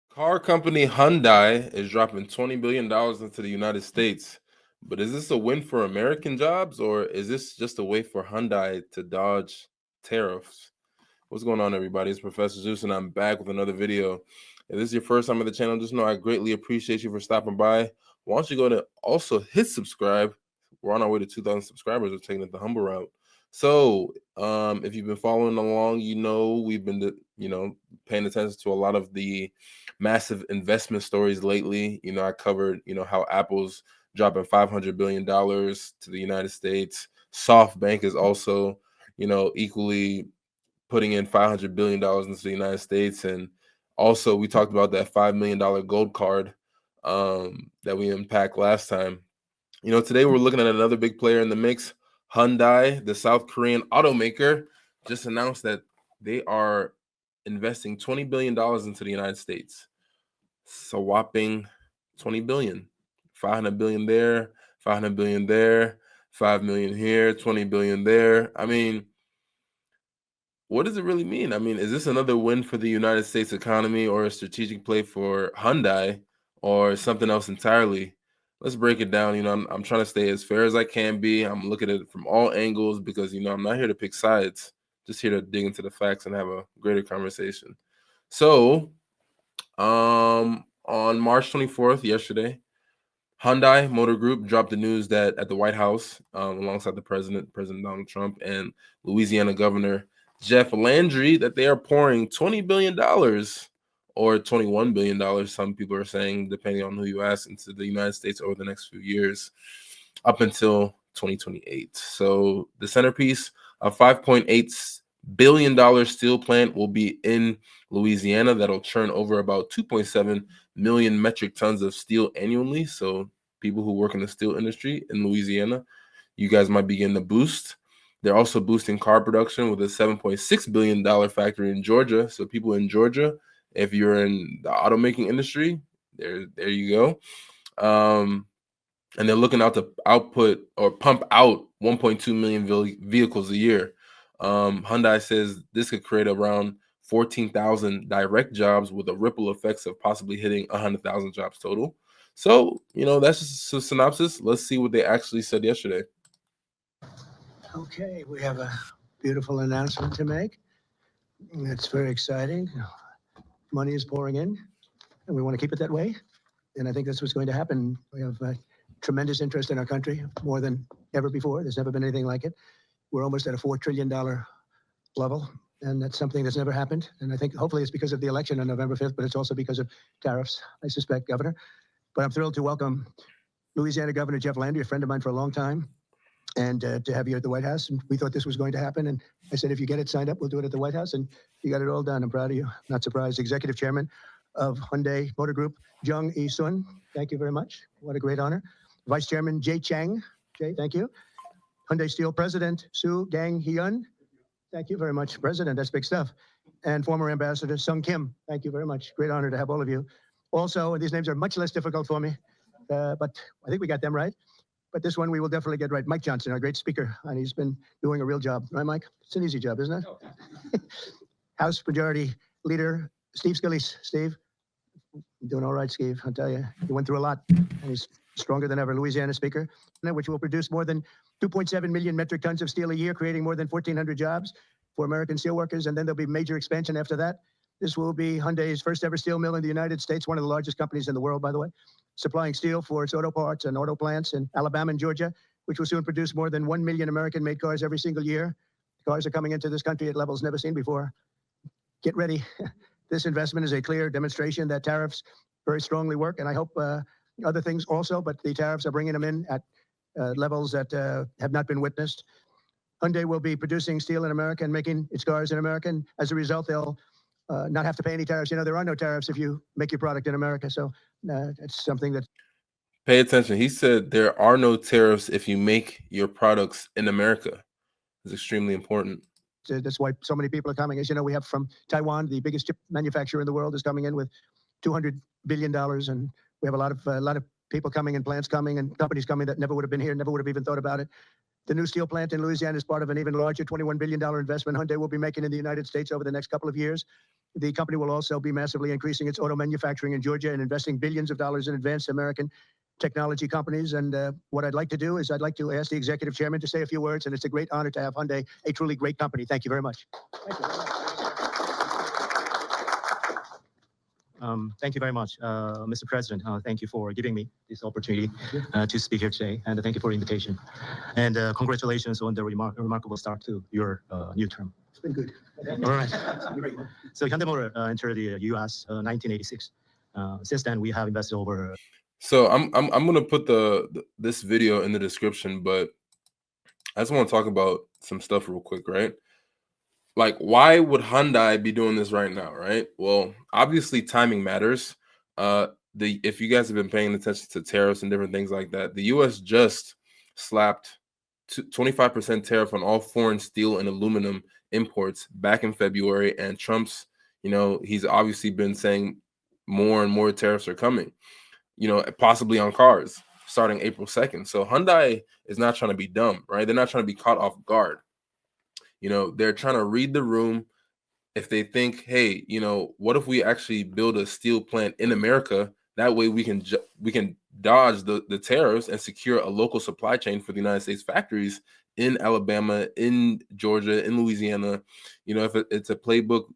Car company Hyundai is dropping $20 billion into the United States. But is this a win for American jobs or is this just a way for Hyundai to dodge tariffs? What's going on, everybody? It's Professor Zeus, and I'm back with another video. If this is your first time on the channel, just know I greatly appreciate you for stopping by. Why don't you go to also hit subscribe? We're on our way to 2,000 subscribers. We're taking it the humble route. So, if you've been following along, we've been, paying attention to a lot of the massive investment stories lately. I covered, how Apple's dropping $500 billion to the United States. SoftBank is also, equally putting in $500 billion into the United States. And also, we talked about that $5 million gold card that we unpacked last time. Today we're looking at another big player in the mix. Hyundai, the South Korean automaker, just announced that they are investing $20 billion into the United States. So whopping 20 billion. 500 billion there, 500 billion there, 5 million here, 20 billion there. I mean, what does it really mean? I mean, is this another win for the United States economy or a strategic play for Hyundai or something else entirely? Let's break it down. I'm trying to stay as fair as I can be. I'm looking at it from all angles because, I'm not here to pick sides, just here to dig into the facts and have a greater conversation. So, on March 24th, yesterday, Hyundai Motor Group dropped the news that at the White House, alongside the President Donald Trump, and Louisiana Governor Jeff Landry, that they are pouring $20 billion or $21 billion, some people are saying, depending on who you ask, into the United States over the next few years, up until 2028. So the centerpiece, a $5.8 billion steel plant, will be in Louisiana. That'll churn over about 2.7 million metric tons of steel annually. So people who work in the steel industry in Louisiana, you guys might be getting a boost. They're also boosting car production with a $7.6 billion factory in Georgia. So people in Georgia, if you're in the automaking industry, there you go. And they're looking out to output or pump out 1.2 million vehicles a year. Hyundai says this could create around 14,000 direct jobs with a ripple effects of possibly hitting 100,000 jobs total. So, that's just a synopsis. Let's see what they actually said yesterday. Okay, we have a beautiful announcement to make. It's very exciting. Money is pouring in, and we want to keep it that way. And I think that's what's going to happen. We have tremendous interest in our country, more than ever before. There's never been anything like it. We're almost at a $4 trillion level, and that's something that's never happened. And I think hopefully it's because of the election on November 5th, but it's also because of tariffs, I suspect, Governor. But I'm thrilled to welcome Louisiana Governor Jeff Landry, a friend of mine for a long time, and to have you at the White House. And we thought this was going to happen. And I said, if you get it signed up, we'll do it at the White House. And you got it all done. I'm proud of you. Not surprised. Executive Chairman of Hyundai Motor Group, Jung E-sun. Thank you very much. What a great honor. Vice Chairman Jay Chang. Jay, thank you. Hyundai Steel President Soo Gang Hyun. Thank you very much, President. That's big stuff. And former Ambassador Sung Kim. Thank you very much. Great honor to have all of you. Also, these names are much less difficult for me, but I think we got them right. But this one we will definitely get right. Mike Johnson, our great speaker, and he's been doing a real job. Right, Mike? It's an easy job, isn't it? House Majority Leader Steve Scalise. Steve, you're doing all right, Steve. I'll tell you, he went through a lot, and he's stronger than ever. Louisiana Speaker, which will produce more than 2.7 million metric tons of steel a year, creating more than 1,400 jobs for American steelworkers, and then there'll be major expansion after that. This will be Hyundai's first ever steel mill in the United States, one of the largest companies in the world, by the way, supplying steel for its auto parts and auto plants in Alabama and Georgia, which will soon produce more than 1 million American-made cars every single year. Cars are coming into this country at levels never seen before. Get ready. This investment is a clear demonstration that tariffs very strongly work, and I hope other things also, but the tariffs are bringing them in at levels that have not been witnessed. Hyundai will be producing steel in America and making its cars in America, and as a result, they'll not have to pay any tariffs. There are no tariffs if you make your product in America. So it's something that. Pay attention. He said there are no tariffs if you make your products in America. It's extremely important. That's why so many people are coming. As you know, we have from Taiwan, the biggest chip manufacturer in the world, is coming in with $200 billion. And we have a lot of people coming and plants coming and companies coming that never would have been here, never would have even thought about it. The new steel plant in Louisiana is part of an even larger $21 billion investment Hyundai will be making in the United States over the next couple of years. The company will also be massively increasing its auto manufacturing in Georgia and investing billions of dollars in advanced American technology companies. And what I'd like to do is I'd like to ask the executive chairman to say a few words. And it's a great honor to have Hyundai, a truly great company. Thank you very much. Thank you very much. Thank you very much, Mr. President. Thank you for giving me this opportunity to speak here today, and thank you for the invitation. And congratulations on the remarkable start to your new term. It's been good. All right. So Hyundai Motor entered the U.S. 1986. Since then, we have invested over. So I'm gonna put this video in the description, but I just want to talk about some stuff real quick, right? Like, why would Hyundai be doing this right now, right? Well, obviously timing matters. If you guys have been paying attention to tariffs and different things like that, the U.S. just slapped 25% tariff on all foreign steel and aluminum imports back in February, and Trump's, he's obviously been saying more and more tariffs are coming, possibly on cars starting April 2nd. So Hyundai is not trying to be dumb, right? They're not trying to be caught off guard. They're trying to read the room. If they think, hey, what if we actually build a steel plant in America? That way we can dodge the tariffs and secure a local supply chain for the United States factories in Alabama, in Georgia, in Louisiana. If it's a playbook,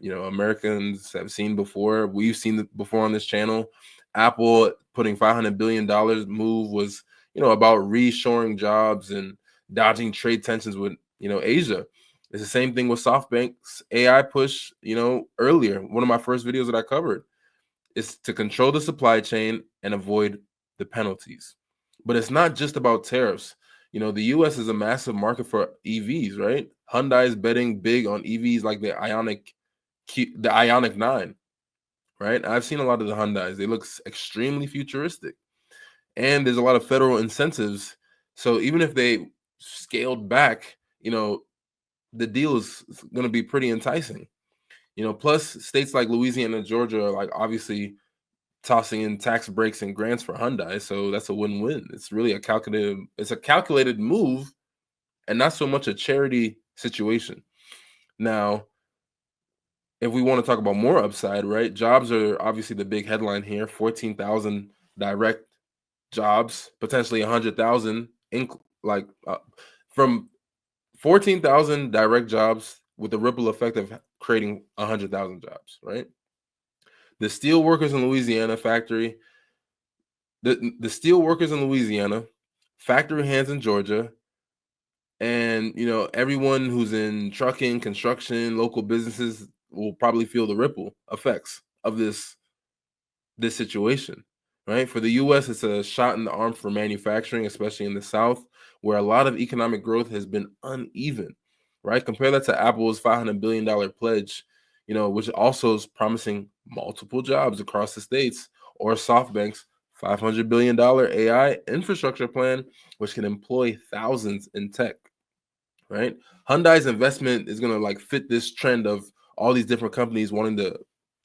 Americans have seen before. We've seen it before on this channel. Apple putting $500 billion move was, about reshoring jobs and dodging trade tensions with, Asia. It's the same thing with SoftBank's AI push, earlier. One of my first videos that I covered is to control the supply chain and avoid the penalties. But it's not just about tariffs. The US is a massive market for EVs, right? Hyundai is betting big on EVs like the Ioniq 9, right? I've seen a lot of the Hyundais. They look extremely futuristic. And there's a lot of federal incentives. So even if they scaled back, the deal is going to be pretty enticing. Plus states like Louisiana and Georgia are like obviously tossing in tax breaks and grants for Hyundai, so that's a win-win. It's really a calculated move and not so much a charity situation. Now, if we want to talk about more upside, right? Jobs are obviously the big headline here. 14,000 direct jobs, potentially 100,000 from 14,000 direct jobs with the ripple effect of creating 100,000 jobs, right? The steel workers in Louisiana factory, the steel workers in Louisiana, factory hands in Georgia, and everyone who's in trucking, construction, local businesses will probably feel the ripple effects of this situation, right? For the U.S., it's a shot in the arm for manufacturing, especially in the South, where a lot of economic growth has been uneven, right? Compare that to Apple's $500 billion pledge, which also is promising multiple jobs across the states, or SoftBank's $500 billion AI infrastructure plan, which can employ thousands in tech, right? Hyundai's investment is going to fit this trend of all these different companies wanting to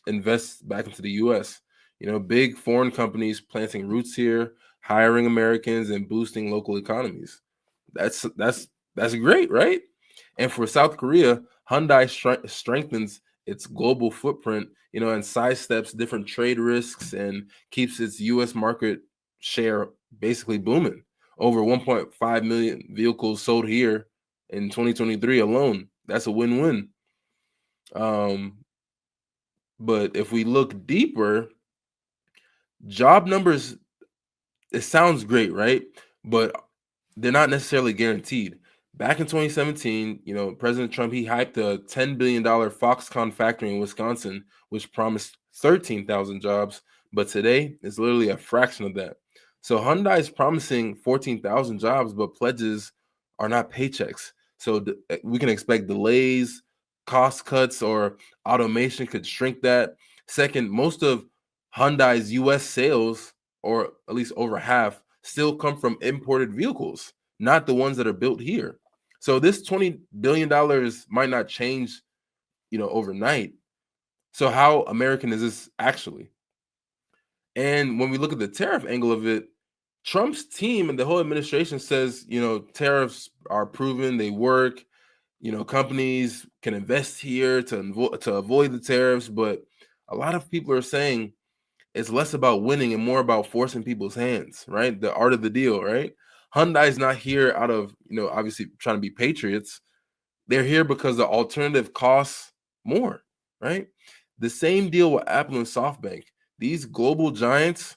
invest back into the U.S. Big foreign companies planting roots here, hiring Americans, and boosting local economies. That's great, right? And for South Korea, Hyundai strengthens its global footprint, and sidesteps different trade risks and keeps its U.S. market share basically booming. Over 1.5 million vehicles sold here in 2023 alone. That's a win-win. But if we look deeper, job numbers, it sounds great, right? But they're not necessarily guaranteed. Back in 2017, President Trump, he hyped a $10 billion Foxconn factory in Wisconsin, which promised 13,000 jobs. But today, it's literally a fraction of that. So Hyundai is promising 14,000 jobs, but pledges are not paychecks. So we can expect delays, cost cuts, or automation could shrink that. Second, most of Hyundai's U.S. sales, or at least over half, still come from imported vehicles, not the ones that are built here. So this $20 billion might not change, overnight. So how American is this actually? And when we look at the tariff angle of it, Trump's team and the whole administration says, tariffs are proven, they work. companies can invest here to avoid the tariffs, but a lot of people are saying it's less about winning and more about forcing people's hands, right? The art of the deal, right? Hyundai's not here out of, obviously trying to be patriots. They're here because the alternative costs more, right? The same deal with Apple and SoftBank. These global giants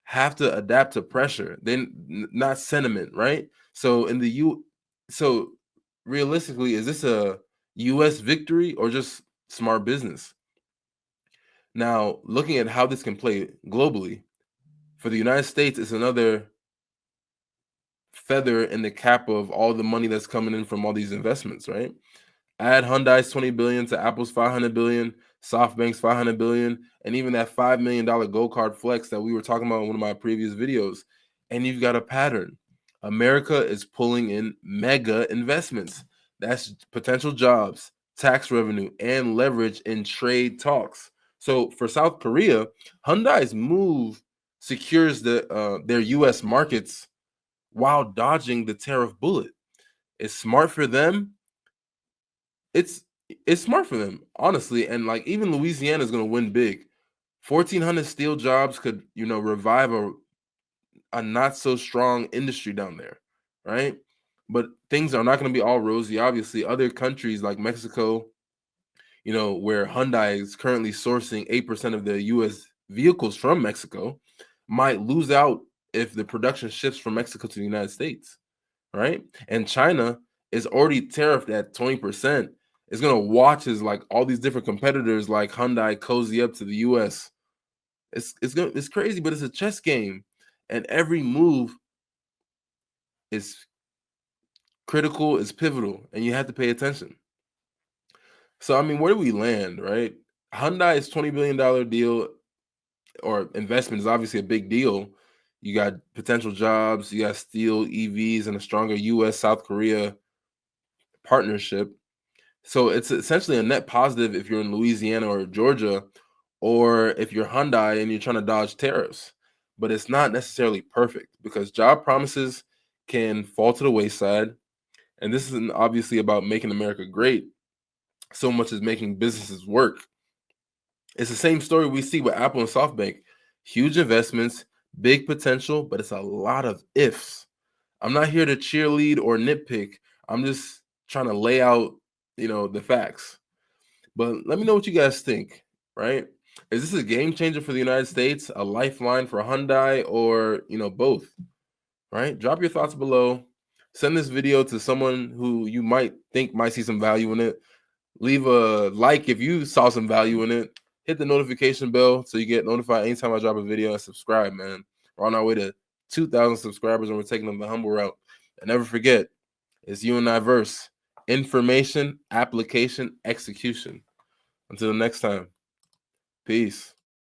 have to adapt to pressure, then not sentiment, right? So so realistically, is this a US victory or just smart business? Now, looking at how this can play globally, for the United States, it's another feather in the cap of all the money that's coming in from all these investments, right? Add Hyundai's 20 billion to Apple's 500 billion, SoftBank's 500 billion, and even that $5 million Gold Card Flex that we were talking about in one of my previous videos. And you've got a pattern. America is pulling in mega investments. That's potential jobs, tax revenue, and leverage in trade talks. So for South Korea, Hyundai's move secures their U.S. markets while dodging the tariff bullet. It's smart for them. It's smart for them, honestly. And like even Louisiana is going to win big. 1,400 steel jobs could revive a not so strong industry down there, right? But things are not going to be all rosy. Obviously, other countries like Mexico, where Hyundai is currently sourcing 8% of the U.S. vehicles from Mexico, might lose out if the production shifts from Mexico to the United States, right? And China is already tariffed at 20%. It's going to watch as like all these different competitors like Hyundai cozy up to the U.S. It's crazy, but it's a chess game, and every move is critical, is pivotal, and you have to pay attention. So I mean, where do we land, right? Hyundai's $20 billion deal or investment is obviously a big deal. You got potential jobs, you got steel, EVs, and a stronger U.S. South Korea partnership. So it's essentially a net positive if you're in Louisiana or Georgia, or if you're Hyundai and you're trying to dodge tariffs. But it's not necessarily perfect because job promises can fall to the wayside. And this isn't obviously about making America great so much as making businesses work. It's the same story we see with Apple and SoftBank. Huge investments, big potential, but it's a lot of ifs. I'm not here to cheerlead or nitpick. I'm just trying to lay out, the facts. But let me know what you guys think, right? Is this a game changer for the United States, a lifeline for Hyundai, or, both, right? Drop your thoughts below. Send this video to someone who you might think might see some value in it. Leave a like if you saw some value in it. Hit the notification bell so you get notified anytime I drop a video, and subscribe, man. We're on our way to 2,000 subscribers and we're taking them the humble route. And never forget, it's you and I verse. Information, application, execution. Until next time, peace.